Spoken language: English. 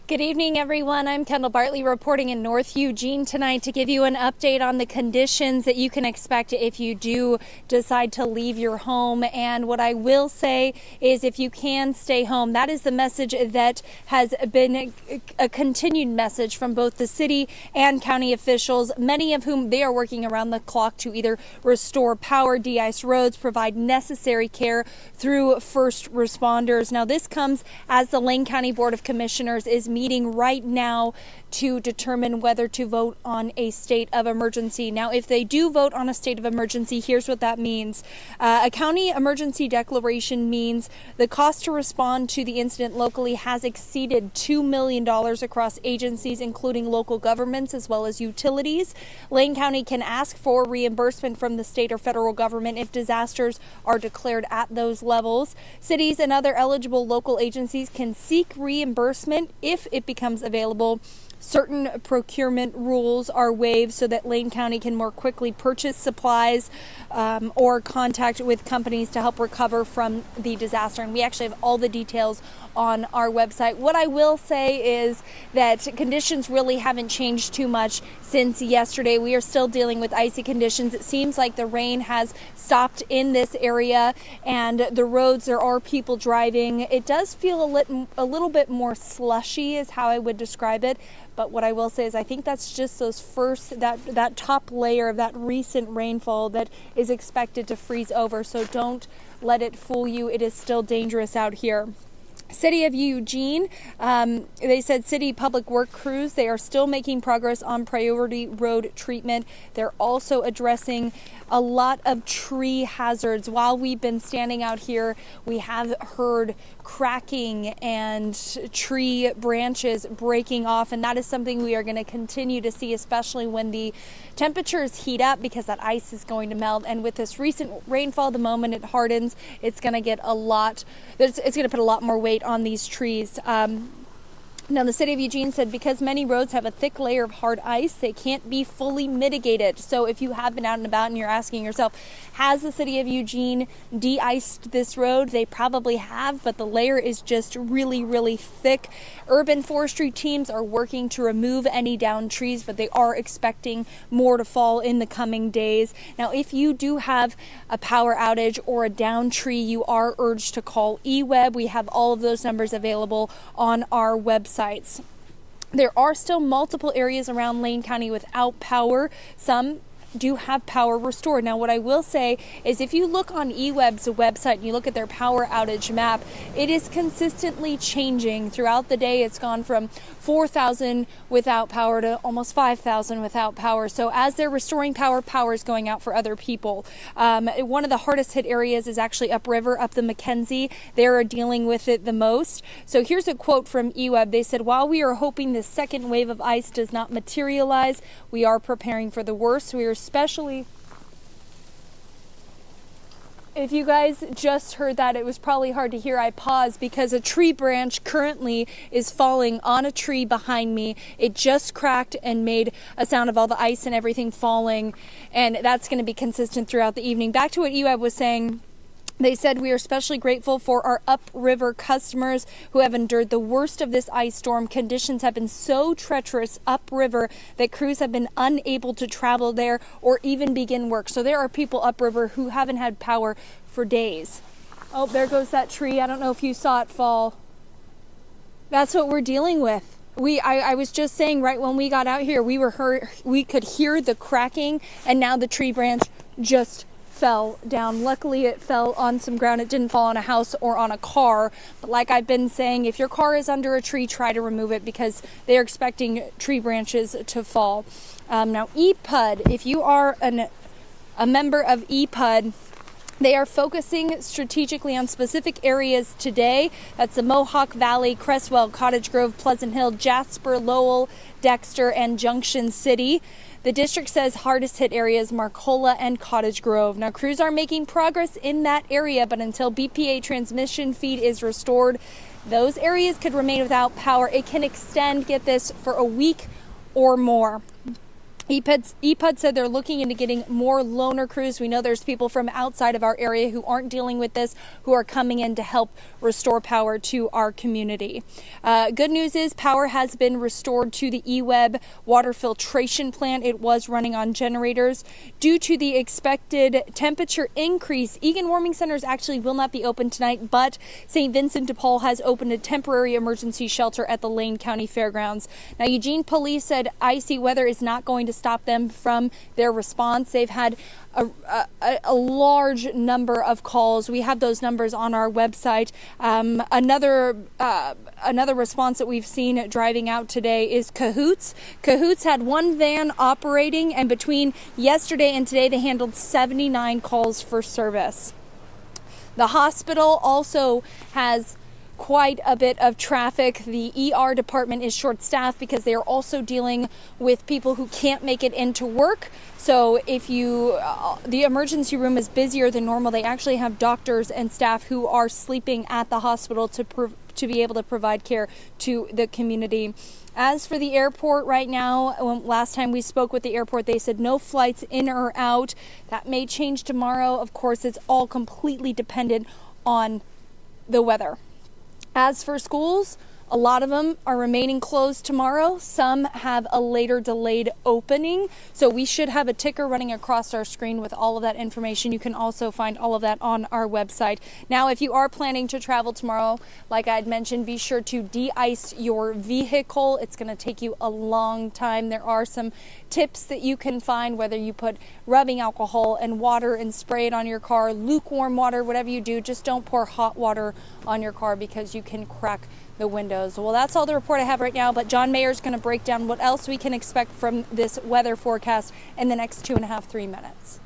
Good evening, everyone. I'm Kendall Bartley reporting in North Eugene tonight to give you an update on the conditions that you can expect if you do decide to leave your home. And what I will say is if you can stay home, that is the message that has been a continued message from both the city and county officials, many of whom they are working around the clock to either restore power, de-ice roads, provide necessary care through first responders. Now, this comes as the Lane County Board of Commissioners is meeting right now to determine whether to vote on a state of emergency. Now, if they do vote on a state of emergency, here's what that means. A county emergency declaration means the cost to respond to the incident locally has exceeded $2 million across agencies, including local governments as well as utilities. Lane County can ask for reimbursement from the state or federal government if disasters are declared at those levels. Cities and other eligible local agencies can seek reimbursement if it becomes available. Certain procurement rules are waived so that Lane County can more quickly purchase supplies or contact with companies to help recover from the disaster. And we actually have all the details on our website. What I will say is that conditions really haven't changed too much since yesterday. We are still dealing with icy conditions. It seems like the rain has stopped in this area and the roads, there are people driving. It does feel a little bit more slushy is how I would describe it. But what I will say is I think that's just those that top layer of that recent rainfall that is expected to freeze over. So don't let it fool you. It is still dangerous out here. City of Eugene, they said city public work crews, they are still making progress on priority road treatment. They're also addressing a lot of tree hazards. While we've been standing out here, we have heard cracking and tree branches breaking off, and that is something we are going to continue to see, especially when the temperatures heat up because that ice is going to melt. And with this recent rainfall, the moment it hardens, it's going to get it's going to put a lot more weight on these trees. Now, the city of Eugene said because many roads have a thick layer of hard ice, they can't be fully mitigated. So if you have been out and about and you're asking yourself, has the city of Eugene de-iced this road? They probably have, but the layer is just really, really thick. Urban forestry teams are working to remove any downed trees, but they are expecting more to fall in the coming days. Now, if you do have a power outage or a downed tree, you are urged to call EWEB. We have all of those numbers available on our website. There are still multiple areas around Lane County without power. Some do have power restored. Now, what I will say is if you look on eWeb's website and you look at their power outage map, it is consistently changing throughout the day. It's gone from 4,000 without power to almost 5,000 without power. So as they're restoring power, power is going out for other people. One of the hardest hit areas is actually upriver, up the Mackenzie. They're dealing with it the most. So here's a quote from eWeb. They said, while we are hoping the second wave of ice does not materialize, we are preparing for the worst. We are especially, if you guys just heard that, it was probably hard to hear. I paused because a tree branch currently is falling on a tree behind me. It just cracked and made a sound of all the ice and everything falling, and that's going to be consistent throughout the evening. Back to what EWEB was saying. They said, we are especially grateful for our upriver customers who have endured the worst of this ice storm. Conditions have been so treacherous upriver that crews have been unable to travel there or even begin work. So there are people upriver who haven't had power for days. Oh, there goes that tree. I don't know if you saw it fall. That's what we're dealing with. I was just saying right when we got out here, we could hear the cracking, and now the tree branch just fell down. Luckily, it fell on some ground. It didn't fall on a house or on a car. But like I've been saying, if your car is under a tree, try to remove it because they're expecting tree branches to fall. Now, EPUD, if you are a member of EPUD, they are focusing strategically on specific areas today. That's the Mohawk Valley, Crestwell, Cottage Grove, Pleasant Hill, Jasper, Lowell, Dexter, and Junction City. The district says hardest hit areas Marcola and Cottage Grove. Now, crews are making progress in that area, but until BPA transmission feed is restored, those areas could remain without power. It can extend, get this, for a week or more. EPUD said they're looking into getting more loaner crews. We know there's people from outside of our area who aren't dealing with this, who are coming in to help restore power to our community. Good news is power has been restored to the EWeb water filtration plant. It was running on generators. Due to the expected temperature increase, Egan Warming Centers actually will not be open tonight, but St. Vincent de Paul has opened a temporary emergency shelter at the Lane County Fairgrounds. Now, Eugene police said icy weather is not going to stop them from their response. They've had a large number of calls. We have those numbers on our website. Another response that we've seen driving out today is Cahoots. Cahoots had one van operating, and between yesterday and today, they handled 79 calls for service. The hospital also has quite a bit of traffic. The ER department is short-staffed because they are also dealing with people who can't make it into work. So if the emergency room is busier than normal, they actually have doctors and staff who are sleeping at the hospital to be able to provide care to the community. As for the airport right now, last time we spoke with the airport, they said no flights in or out. That may change tomorrow. Of course, it's all completely dependent on the weather. As for schools, a lot of them are remaining closed tomorrow. Some have a later delayed opening. So we should have a ticker running across our screen with all of that information. You can also find all of that on our website. Now, if you are planning to travel tomorrow, like I'd mentioned, be sure to de-ice your vehicle. It's going to take you a long time. There are some tips that you can find, whether you put rubbing alcohol and water and spray it on your car, lukewarm water, whatever you do, just don't pour hot water on your car because you can crack the windows. Well, that's all the report I have right now, but John Mayer's going to break down what else we can expect from this weather forecast in the next 2.5-3 minutes.